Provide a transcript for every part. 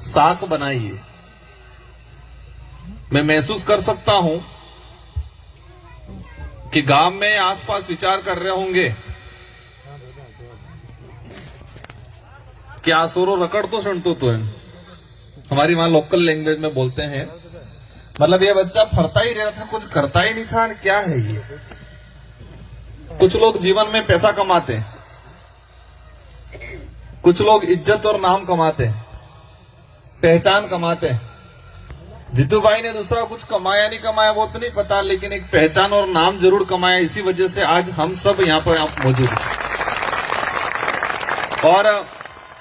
साख बनाइए। मैं महसूस कर सकता हूं कि गांव में आसपास विचार कर रहे होंगे कि आसुरो रकड़ तो सुनतो तो है, हमारी वहां लोकल लैंग्वेज में बोलते हैं, मतलब ये बच्चा फरता ही रहा था, कुछ करता ही नहीं था, क्या है ये। कुछ लोग जीवन में पैसा कमाते हैं, कुछ लोग इज्जत और नाम कमाते हैं, पहचान कमाते हैं। जीतू भाई ने दूसरा कुछ कमाया नहीं कमाया वो तो नहीं पता, लेकिन एक पहचान और नाम जरूर कमाया। इसी वजह से आज हम सब यहाँ पर मौजूद हैं। और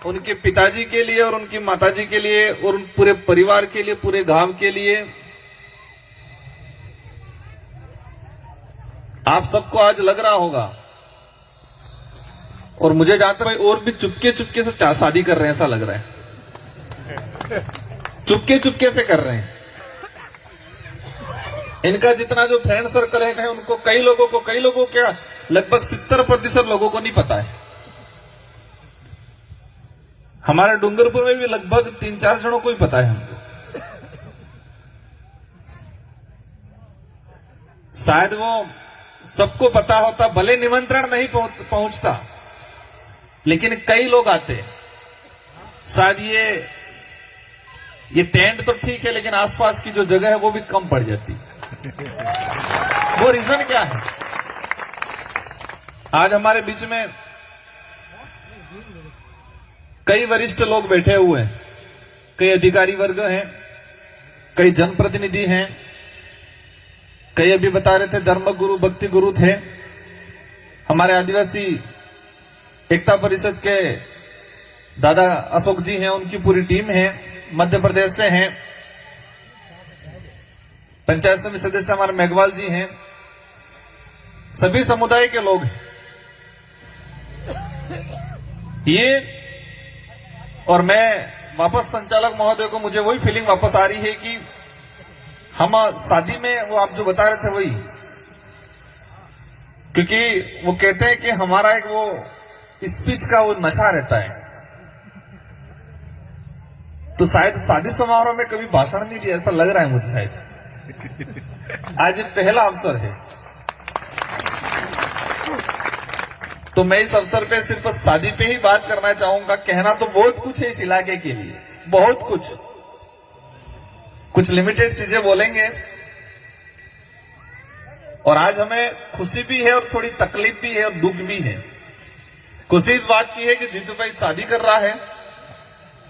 उनके पिताजी के लिए और उनकी माताजी के लिए और पूरे परिवार के लिए, पूरे गांव के लिए आप सबको आज लग रहा होगा, और मुझे जानते भाई और भी चुपके चुपके से शादी कर रहे हैं, ऐसा लग रहा है। चुपके चुपके से कर रहे हैं। इनका जितना जो फ्रेंड सर्कल है उनको कई लोगों क्या लगभग 70% लोगों को नहीं पता है। हमारे डूंगरपुर में भी लगभग 3-4 जनों को ही पता है हमको। शायद वो सबको पता होता, भले निमंत्रण नहीं पहुंचता, लेकिन कई लोग आते। शायद ये टेंट तो ठीक है, लेकिन आसपास की जो जगह है वो भी कम पड़ जाती। वो रीजन क्या है? आज हमारे बीच में कई वरिष्ठ लोग बैठे हुए हैं, कई अधिकारी वर्ग हैं, कई जनप्रतिनिधि हैं, कई अभी बता रहे थे धर्म गुरु भक्ति गुरु थे। हमारे आदिवासी एकता परिषद के दादा अशोक जी हैं, उनकी पूरी टीम है, मध्य प्रदेश से हैं। पंचायत समिति सदस्य हमारे मेघवाल जी हैं। सभी समुदाय के लोग हैं ये। और मैं वापस संचालक महोदय को, मुझे वही फीलिंग वापस आ रही है कि हम शादी में, वो आप जो बता रहे थे वही, क्योंकि वो कहते हैं कि हमारा एक वो स्पीच का वो नशा रहता है, तो शायद शादी समारोह में कभी भाषण नहीं दिया, ऐसा लग रहा है मुझे। शायद आज पहला अवसर है, तो मैं इस अवसर पे सिर्फ शादी पे ही बात करना चाहूंगा। कहना तो बहुत कुछ है इस इलाके के लिए, बहुत कुछ लिमिटेड चीजें बोलेंगे। और आज हमें खुशी भी है और थोड़ी तकलीफ भी है और दुख भी है। खुशी इस बात की है कि जीतू भाई शादी कर रहा है,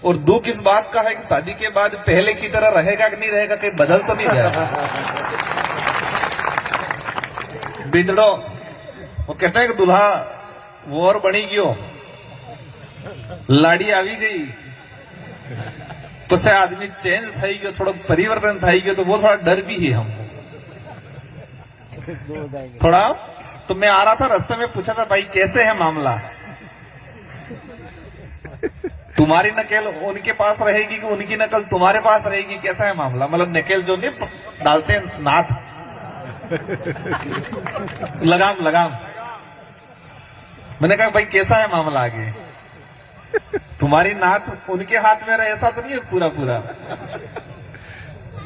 और दुख इस बात का है कि शादी के बाद पहले की तरह रहेगा कि नहीं रहेगा, कहीं बदल तो नहीं जाएगा। बिदड़ो वो कहते हैं कि दुल्हा वो और बनी गयो, लाड़ी आवी गई, तो से आदमी चेंज थी गयो, थोड़ा परिवर्तन थी गयो, तो वो थोड़ा डर भी है हमको थोड़ा। तो मैं आ रहा था, रास्ते में पूछा था भाई कैसे है मामला, तुम्हारी नकेल उनके पास रहेगी कि उनकी नकल तुम्हारे पास रहेगी, कैसा है मामला? मतलब नकेल जो नहीं डालते नाथ, लगाम। मैंने कहा भाई कैसा है मामला आगे? तुम्हारी नाथ उनके हाथ में रहे ऐसा तो नहीं है पूरा।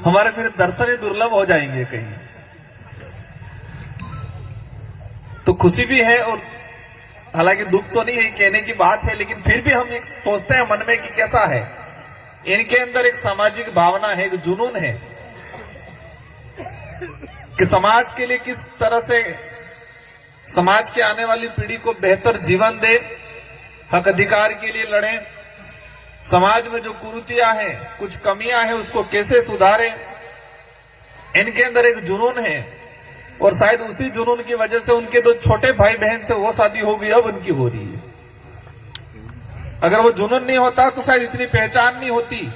हमारे फिर दर्शन ही दुर्लभ हो जाएंगे कहीं। तो खुशी भी है, और हालांकि दुख तो नहीं है, कहने की बात है, लेकिन फिर भी हम एक सोचते हैं मन में कि कैसा है। इनके अंदर एक सामाजिक भावना है, एक जुनून है कि समाज के लिए किस तरह से समाज के आने वाली पीढ़ी को बेहतर जीवन दे, हक अधिकार के लिए लड़े, समाज में जो कुरीतियां हैं, कुछ कमियां हैं, उसको कैसे सुधारे। इनके अंदर एक जुनून है, और शायद उसी जुनून की वजह से उनके 2 छोटे भाई बहन थे, वो शादी हो गई, अब उनकी हो रही है। अगर वो जुनून नहीं होता तो शायद इतनी पहचान नहीं होती,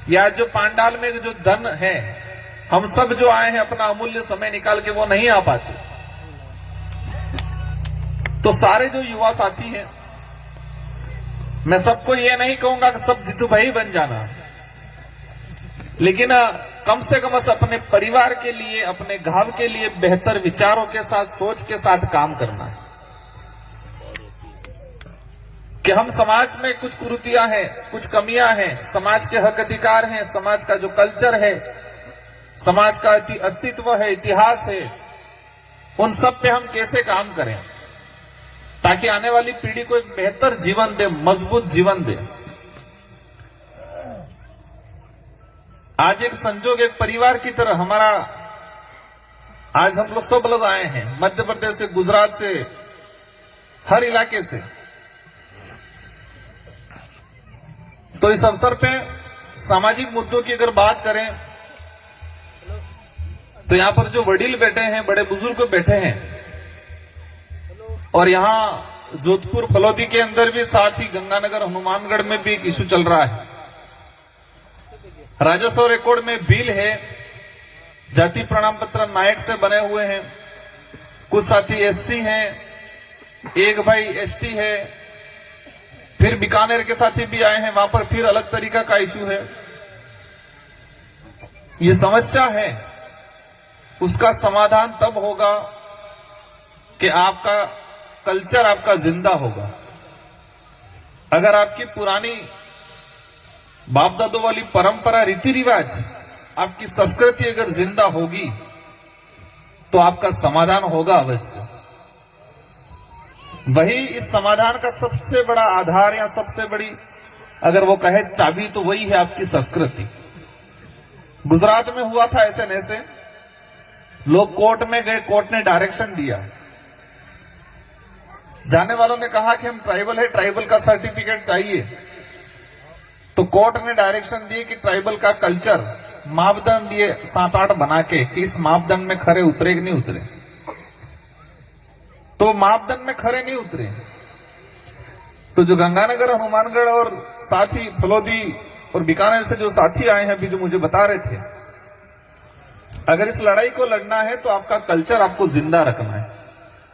या जो पांडाल में जो धन है, हम सब जो आए हैं अपना अमूल्य समय निकाल के, वो नहीं आ पाते। तो सारे जो युवा साथी हैं, मैं सबको ये नहीं कहूंगा कि सब जीतू भाई बन जाना, लेकिन कम से कम अपने परिवार के लिए, अपने गांव के लिए बेहतर विचारों के साथ, सोच के साथ काम करना है। कि हम समाज में कुछ कुरीतियां हैं, कुछ कमियां हैं, समाज के हक अधिकार हैं, समाज का जो कल्चर है, समाज का अस्तित्व है, इतिहास है, उन सब पे हम कैसे काम करें ताकि आने वाली पीढ़ी को एक बेहतर जीवन दे, मजबूत जीवन दे। आज एक संजोग, एक परिवार की तरह हमारा, आज हम लोग सब लोग आए हैं मध्य प्रदेश से, गुजरात से, हर इलाके से। तो इस अवसर पे सामाजिक मुद्दों की अगर बात करें तो यहां पर जो वडील बैठे हैं, बड़े बुजुर्ग बैठे हैं, और यहां जोधपुर फलोदी के अंदर भी, साथ ही गंगानगर हनुमानगढ़ में भी एक इशू चल रहा है। राजस्व रिकॉर्ड में बिल है, जाति प्रमाण पत्र नायक से बने हुए हैं, कुछ साथी एससी हैं, एक भाई एसटी है, फिर बीकानेर के साथी भी आए हैं, वहां पर फिर अलग तरीका का इशू है। ये समस्या है, उसका समाधान तब होगा कि आपका कल्चर आपका जिंदा होगा। अगर आपकी पुरानी बाप दादों वाली परंपरा, रीति रिवाज, आपकी संस्कृति अगर जिंदा होगी तो आपका समाधान होगा अवश्य। वही इस समाधान का सबसे बड़ा आधार या सबसे बड़ी अगर वो कहे चाबी तो वही है आपकी संस्कृति। गुजरात में हुआ था ऐसे नैसे, लोग कोर्ट में गए, कोर्ट ने डायरेक्शन दिया, जाने वालों ने कहा कि हम ट्राइबल है, ट्राइबल का सर्टिफिकेट चाहिए। तो कोर्ट ने डायरेक्शन दी कि ट्राइबल का कल्चर, मापदंड दिए 7-8 बना के कि इस मापदंड में खरे उतरे कि नहीं उतरे। तो मापदंड में खरे नहीं उतरे। तो जो गंगानगर, हनुमानगढ़ और साथ ही फलोदी और बीकानेर से जो साथी आए हैं अभी, जो मुझे बता रहे थे, अगर इस लड़ाई को लड़ना है तो आपका कल्चर आपको जिंदा रखना है।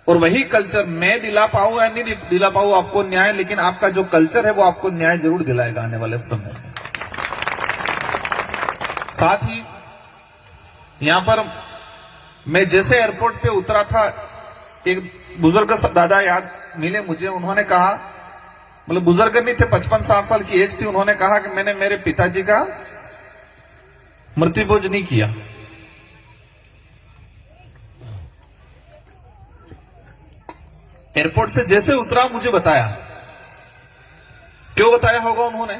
और वही कल्चर मैं दिला पाऊं या नहीं दिला पाऊं आपको न्याय, लेकिन आपका जो कल्चर है वो आपको न्याय जरूर दिलाएगा आने वाले समय में। साथ ही यहां पर मैं जैसे एयरपोर्ट पे उतरा था, एक बुजुर्ग दादा याद मिले मुझे, उन्होंने कहा, मतलब बुजुर्ग नहीं थे, 55-60 साल की एज थी, उन्होंने कहा कि मैंने मेरे पिताजी का मृत्यु भोज नहीं किया। एयरपोर्ट से जैसे उतरा मुझे बताया। क्यों बताया होगा उन्होंने?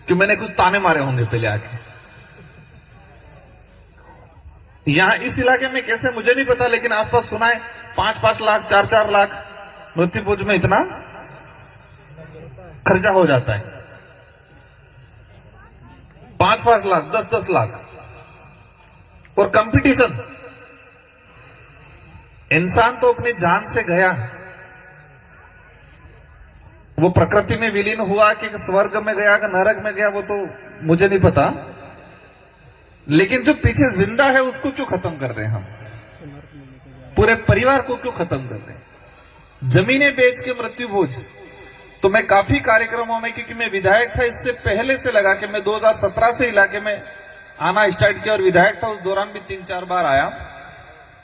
कि मैंने कुछ ताने मारे होंगे पहले आके। यहां इस इलाके में कैसे मुझे नहीं पता, लेकिन आसपास सुना है 5-5 लाख, 4-4 लाख मृत्यु भोज में इतना खर्चा हो जाता है। 5-5 लाख, 10-10 लाख। और कंपटीशन, इंसान तो अपनी जान से गया, वो प्रकृति में विलीन हुआ कि स्वर्ग में गया कि नरक में गया, वो तो मुझे नहीं पता, लेकिन जो पीछे जिंदा है उसको क्यों खत्म कर रहे हैं हम? पूरे परिवार को क्यों खत्म कर रहे हैं? जमीनें बेच के मृत्यु भोज। तो मैं काफी कार्यक्रमों में, क्योंकि मैं विधायक था इससे पहले से लगा के, मैं 2017 से इलाके में आना स्टार्ट किया और विधायक था, उस दौरान भी 3-4 बार आया।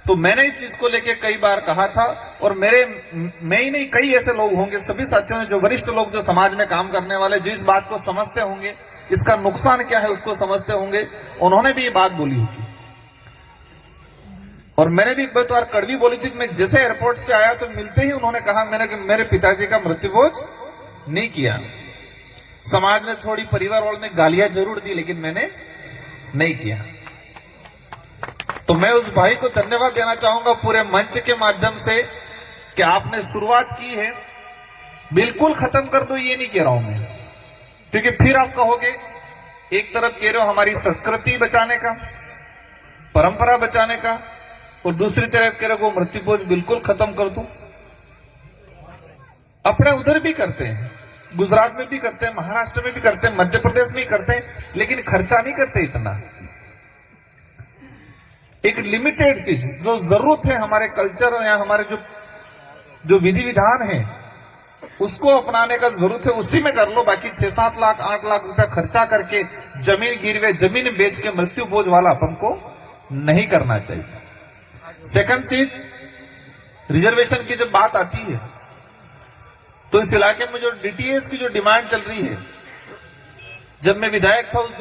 तो मैंने इस चीज को लेके कई बार कहा था, और मैं ही नहीं, कई ऐसे लोग होंगे, सभी साथियों ने, जो वरिष्ठ लोग, जो समाज में काम करने वाले, जो इस बात को समझते होंगे, इसका नुकसान क्या है उसको समझते होंगे, उन्होंने भी ये बात बोली होगी। और मैंने भी एक बार कड़वी बोली थी। मैं जैसे एयरपोर्ट से आया तो मिलते ही उन्होंने कहा मेरे पिताजी का मृत्यु भोज नहीं किया। समाज ने, थोड़ी परिवार वालों ने गालियां जरूर दी, लेकिन मैंने नहीं किया। तो मैं उस भाई को धन्यवाद देना चाहूंगा पूरे मंच के माध्यम से कि आपने शुरुआत की है। बिल्कुल खत्म कर दो ये नहीं कह रहा हूं मैं, क्योंकि फिर आप कहोगे, एक तरफ कह रहे हो हमारी संस्कृति बचाने का, परंपरा बचाने का, और दूसरी तरफ कह रहे हो मृत्यु भोज बिल्कुल खत्म कर दो। अपने उधर भी करते हैं, गुजरात में भी करते हैं, महाराष्ट्र में भी करते हैं, मध्य प्रदेश में भी करते हैं, लेकिन खर्चा नहीं करते इतना। एक लिमिटेड चीज जो जरूरत है हमारे कल्चर या हमारे जो विधि विधान है उसको अपनाने का जरूरत है, उसी में कर लो। बाकी 6-7 लाख 8 लाख रुपया खर्चा करके जमीन गिरवे, जमीन बेच के मृत्यु भोज वाला अपन को नहीं करना चाहिए। सेकंड चीज, रिजर्वेशन की जब बात आती है तो इस इलाके में जो डीटीएस की जो डिमांड चल रही है, जब मैं विधायक था उस